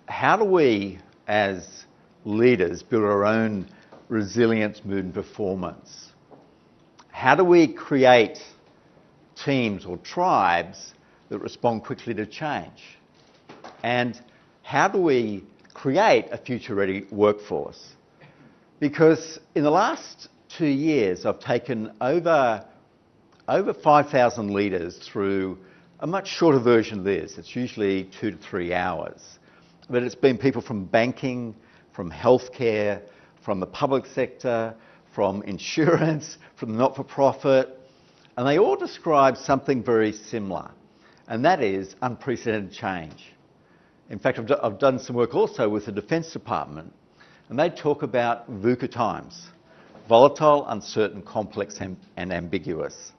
how do we, as leaders, build our own resilience, mood and performance? How do we create teams or tribes that respond quickly to change? And how do we create a future-ready workforce? Because in the last 2 years, I've taken over 5,000 leaders through a much shorter version of this. It's usually 2 to 3 hours. But it's been people from banking, from healthcare, from the public sector, from insurance, from the not-for-profit, and they all describe something very similar, and that is unprecedented change. In fact, I've done some work also with the Defence Department, and they talk about VUCA times: volatile, uncertain, complex and ambiguous.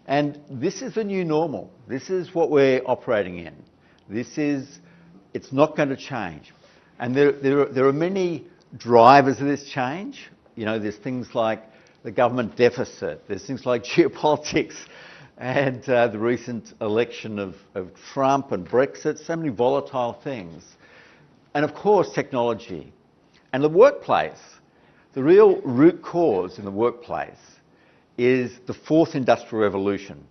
And this is the new normal. This is what we're operating in. It's not going to change. And there are many drivers of this change. You know, there's things like the government deficit, there's things like geopolitics and the recent election of Trump and Brexit, so many volatile things. And of course, technology. And the workplace, the real root cause in the workplace is the fourth industrial revolution.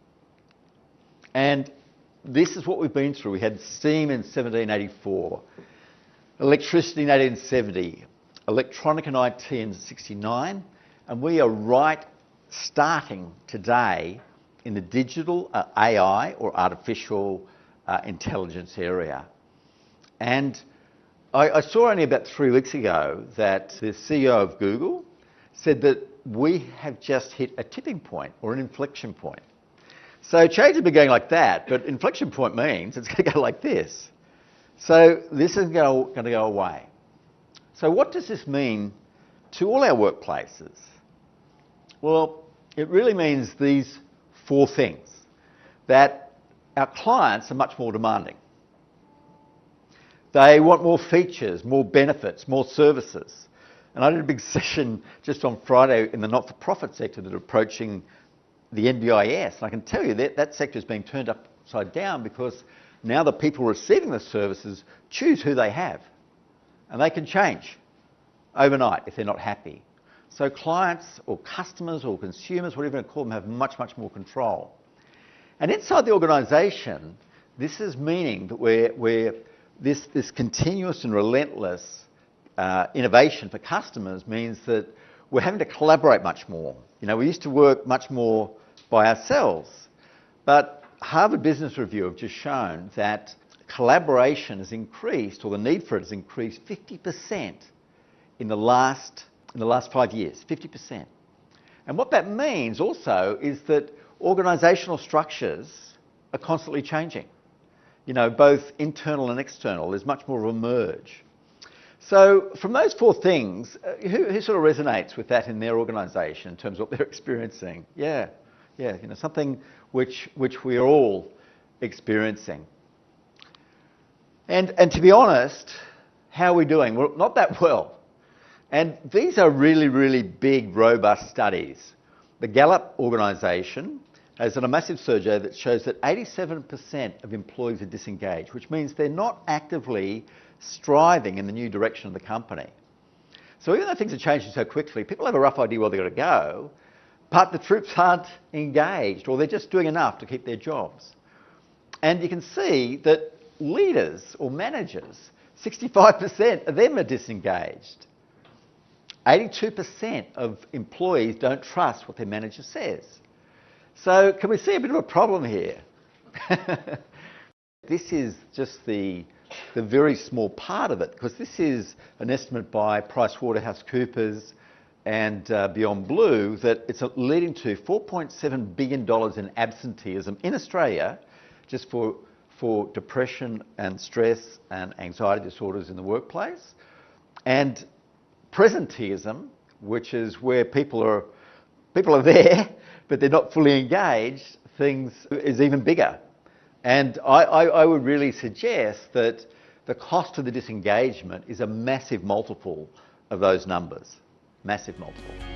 And this is what we've been through. We had steam in 1784, electricity in 1870, electronic and IT in 69, and we are starting today in the digital AI or artificial intelligence area. And I saw only about 3 weeks ago that the CEO of Google said that we have just hit a tipping point or an inflection point. So change has been going like that, but inflection point means it's going to go like this. So this isn't going to go away. So what does this mean to all our workplaces? Well, it really means these 4 things: that our clients are much more demanding. They want more features, more benefits, more services. And I did a big session just on Friday in the not-for-profit sector that are approaching the NDIS. And I can tell you that sector is being turned upside down because now the people receiving the services choose who they have. And they can change overnight if they're not happy. So clients or customers or consumers, whatever you want to call them, have much, much more control. And inside the organisation, this is meaning that this continuous and relentless innovation for customers means that we're having to collaborate much more. You know, we used to work much more by ourselves, but Harvard Business Review have just shown that collaboration has increased, or the need for it has increased 50% in the last 5 years, 50%. And what that means also is that organisational structures are constantly changing. You know, both internal and external. There's much more of a merge. So from those 4 things, who sort of resonates with that in their organisation in terms of what they're experiencing? Yeah, you know, something which we're all experiencing. And to be honest, how are we doing? Well, not that well. And these are really, really big, robust studies. The Gallup organisation has done a massive survey that shows that 87% of employees are disengaged, which means they're not actively striving in the new direction of the company. So even though things are changing so quickly, people have a rough idea where they've got to go, but the troops aren't engaged, or they're just doing enough to keep their jobs. And you can see that leaders or managers, 65% of them are disengaged. 82% of employees don't trust what their manager says. So can we see a bit of a problem here? This is just the very small part of it, because this is an estimate by PricewaterhouseCoopers and Beyond Blue that it's leading to $4.7 billion in absenteeism in Australia just for depression and stress and anxiety disorders in the workplace. And presenteeism, which is where people are there, but they're not fully engaged, is even bigger. And I would really suggest that the cost of the disengagement is a massive multiple of those numbers. Massive multiple.